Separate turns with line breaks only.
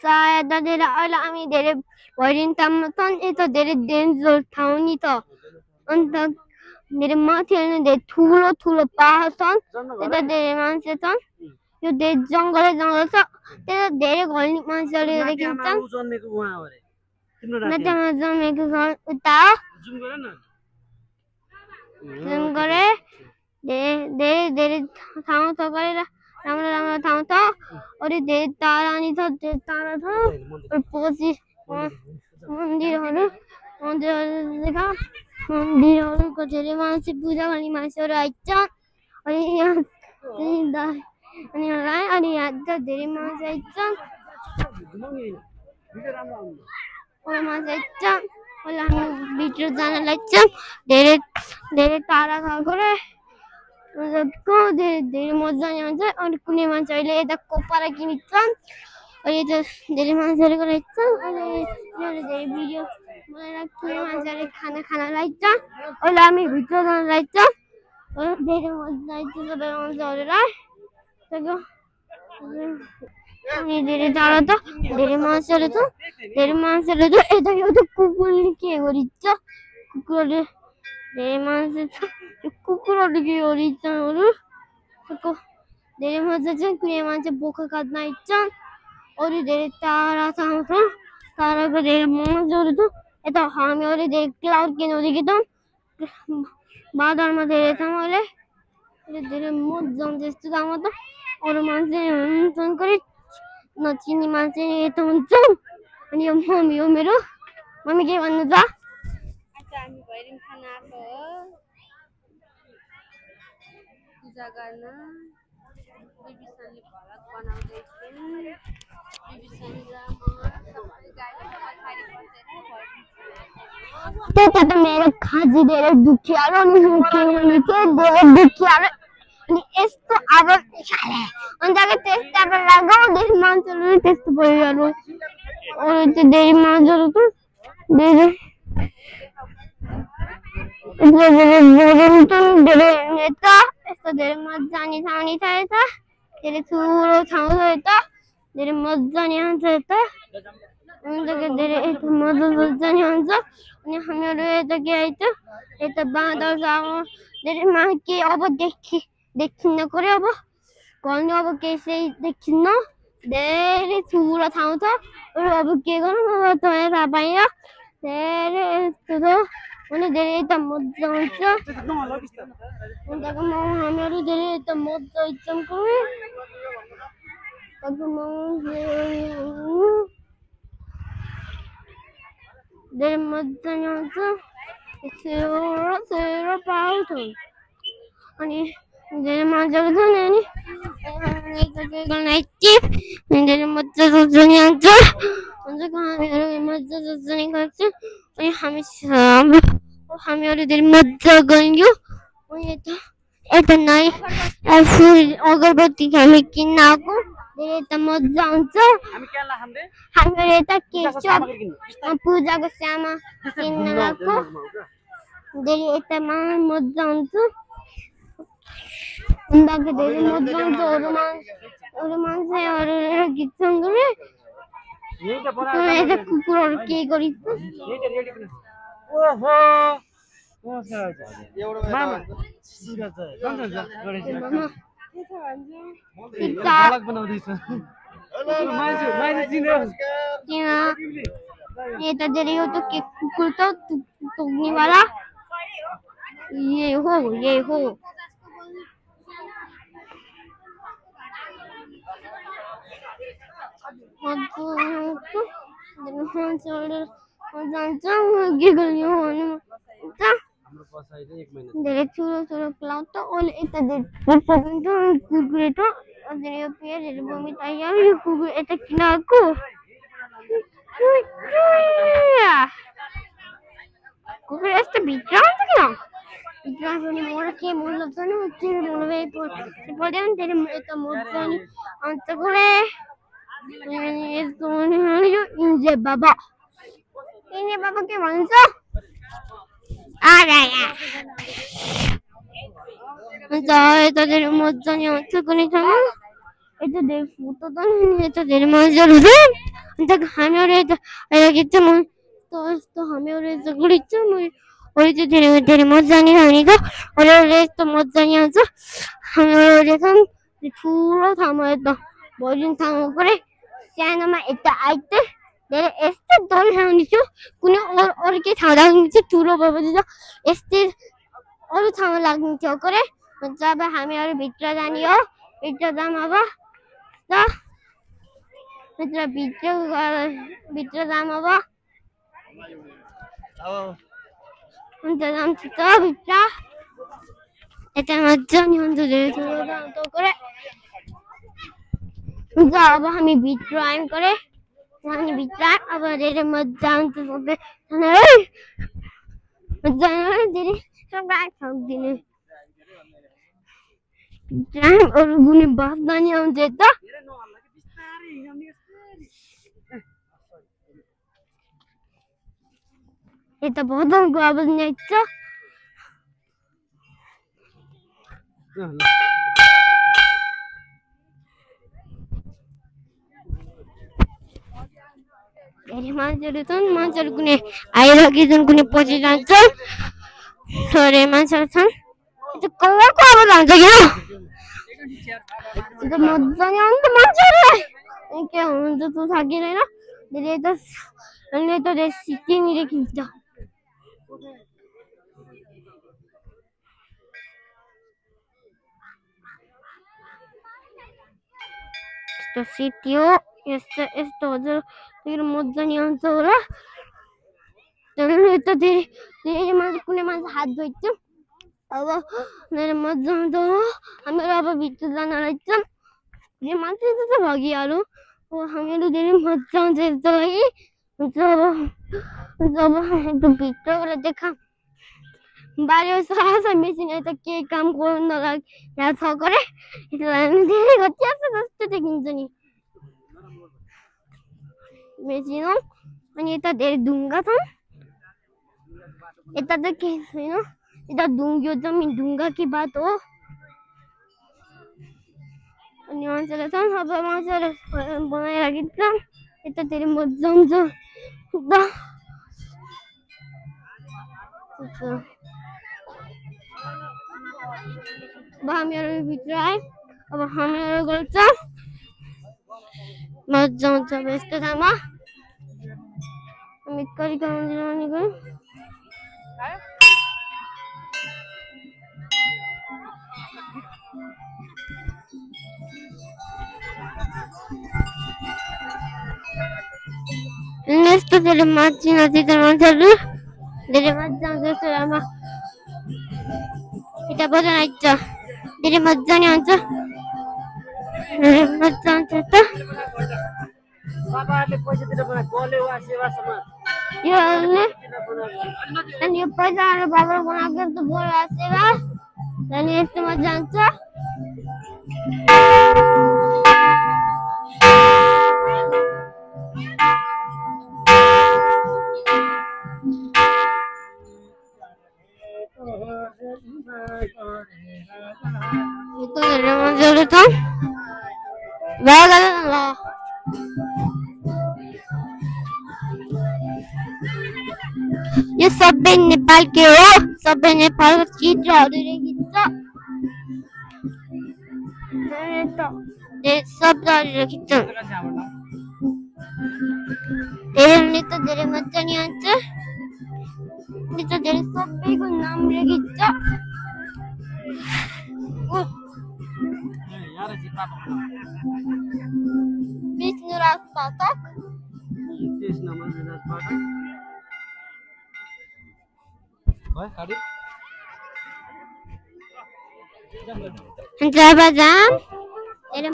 यता धेरै अहिले हामी धेरै भइरहन्छौँ त यता धेरै डेन्जर ठाउँ नि त अन्त धेरै माथि हेर्नु धेरै ठुलो ठुलो पहाड छन् यता धेरै मान्छे छन् यो धेरै जङ्गलै जङ्गल छ त्यता धेरै घल्ने मान्छेहरू देखिन्छन् माटामा जन्मेको घर उता जुम गरे धेरै धेरै ठाउँ छ गरेर राम्रो राम्रो ठाउँ छ अरू धेरै तारा नि छ धेरै तारा छ पछि मन्दिरहरू मन्दिरहरूको धेरै मान्छे पूजा गर्ने मान्छेहरू आइछन् अनि यहाँ अनि यहाँ धेरै मान्छे आइछन् मान्छे आइछन् अहिले हामी भित्र जान लाग्छौँ धेरै धेरै तारा छ गरे धेरै मजा आउँछ अनि कुनै मान्छे अहिले यता कोपारा किनिन्छन् अनि यता धेरै मान्छेहरू रहेछन् अनि धेरै भिडियो बनाएर कुनै मान्छेहरूले खाना खान लाग्छन् अहिले हामी भित्र जान लाग्छौँ धेरै मजा आइन्छ सबै मान्छेहरूलाई अनि धेरै टाढा त धेरै मान्छेहरू छ यता एउटा कुकुरले के गरिन्छ कुकुरले धेरै मान्छे छ यो कुकुरहरूले के गरिन्छन् धेरै मजा छ कुनै मान्छे बोका काट्न आइछन् अरू धेरै टाढा ठाउँ छ ताराको धेरै मजाहरू छ यता हामीहरू धेरै क्लाउड किनौँ बादलमा धेरै छ अहिले धेरै मजा आउँछ यस्तो ठाउँमा त अरू मान्छे हुन्छन् गरी नचिन्ने मान्छे यता हुन्छन् अनि यो मम्मी हो मेरो मम्मी के भन्नु छ हामी भैरम खाना आएको हो पूजा गर्न बिबिसानले भरत बनाउँदैछन् त्यता त मेरो खाजी धेरै दुखिहाल्यो अनि धेरै दुखिहाल्यो अनि यस्तो आवाज निकाले अन्त त्यस्तो अब लगाऊ धेरै मान्छेहरू त्यस्तो भइहाल्यो अरू चाहिँ धेरै मान्छेहरू छ धेरै धेरै यता यस्तो धेरै मजा आउने ठाउँ नि छ यता धेरै ठुलो ठाउँ छ यता धेरै मजा नि आउँछ यता धेरै यता मजा नि आउँछ अनि हामीहरू यता के आइछ यता बाँदर छ धेरै के अब देखिन्न गऱ्यो अब घल्नु अब केही देखिन्न धेरै ठुलो ठाउँ छ अरू अब के गरौँ अब तपाईँ थाहा पाइयो धेरै यस्तो छ अनि धेरै यता मजा आउँछ हामीहरू धेरै यता मजा आइछौँ धेरै मजा नि आउँछ सेरो पाउँछ अनि धेरै मजाको छ नि अनि धेरै मजा नि आउँछ हामीहरू मजा नि गर्छ अनि हामीहरू धेरै मजा गऱ्यो अनि यता नै फुल अगरबत्ती हामी किन्न आएको धेरै यता मजा आउँछ हामीहरू यता केशव पूजाको सामा किन्न गएको धेरै यता मजा आउँछ धेरै मजा आउँछ अरू मान्छेहरू गीतसँग यता कुकुरहरू के गरिन्छ यता धेरै एउटा के कुकुर छ टोक्नेवाला यही हो धेरै ठुलो क्लाउड त अहिले यता कुकुर त धेरै पेयरहरू बमी तयार यो कुकुर यता किनारको कुकुर यस्तो भित्र आउँछ किन मलाई के मन लाग्छ नि के मलाई पर्यो नि धेरै यता मजा नि आउँछ गरे यस्तो इन्जे बाबा के भन्छ अन्त यता धेरै मजा नि आउँछ कुनै ठाउँमा यता धेरै फोटो त यता धेरै मजाहरू छ अन्त हामीहरू यता आइरहेको छ म यस्तो हामीहरू यस्तो गलिन्छ म अरू चाहिँ धेरै धेरै मजा नि आउने त अरूले यस्तो मजा नि आउँछ हामीहरूले छन् ठुलो ठाउँमा यता भोलिङ ठाउँमा परे सानोमा यता आइते धेरै यस्तो डराउने छु कुनै अर्कै ठाउँ लाग्ने चाहिँ ठुलो भएपछि त यस्तै अरू ठाउँमा लाग्ने थियो करे जब हामीहरू भित्र जाने हो भित्र जाम अब भित्र जाम अब अन्त जान्छ त भित्र यता मजा नि हुन्छ धेरै ठुलो ठाउँ करे हुन्छ अब हामी भित्र आयौँ करे हामी भित्र अब धेरै मजा आउँछ सबै धेरै सबै सक्दिने अरू कुनै बाँच्दा नि आउँछ यता यता भदनको आवाज नि आइन्छ धेरै मान्छेहरू छन् मान्छेहरू कुनै आइरहेको छन् कुनै पछि जान्छ थोरै मान्छेहरू छन् यता कल्लाको आवाज आउँछ क्या मजा नि आउँछ मान्छेहरूलाई के हुन्छ त सकिँदैन धेरै त सिक्किमतिर खिच्छ यस्तो सिटी हो यस्तो यस्तो हजुर मजा नि आउँछ होला यता धेरै मान्छे कुनै मान्छे हात धोइन्छ अब धेरै मजा आउँछ हो हामीहरू अब भित्र जान रहेछौँ धेरै मान्छे त भगिहाल्यो अब हामीहरू धेरै मजा आउँछ यस्तो लागि हुन्छ अब एकदम भित्र गएर देखा बाहिर सारा मेसिन यता केही काम गर्नु नलागिरहेको छ करे धेरै घटिया छ जस्तो देखिन्छ नि मेसिन हो अनि यता धेरै ढुङ्गा छ यता त केही छैन यता यो जमिन ढुङ्गा कि बात हो अनि मान्छेले छन् अब मान्छेले बनाइराखेको छ यता धेरै मजा आउँछ अब हामीहरू भित्र आए अब हामीहरू गर्छ मजा आउँछ अब यस्तो ठाउँमा हामी करिका मन्दिर आउने गयौँ यस्तो धेरै माथि मान्छेहरू धेरै मजा आउँछ यस्तो ठाउँमा यता बजार आइन्छ धेरै मजा नि आउँछ धेरै मजा आउँछ त अनि यो पैसाहरू बाबा बनाएको त बोला सेवा अनि यस्तो मजा आउँछ itu dari mana itu? Bagus loh. ये सब नेपाल के हो सब नेपाल का चित्रहरू रहेछ सब रहेछ यसले त धेरै मजा नि आउँछ नि त धेरै सबैको नाम रहेछ विष्णुराज पाठक Java Jam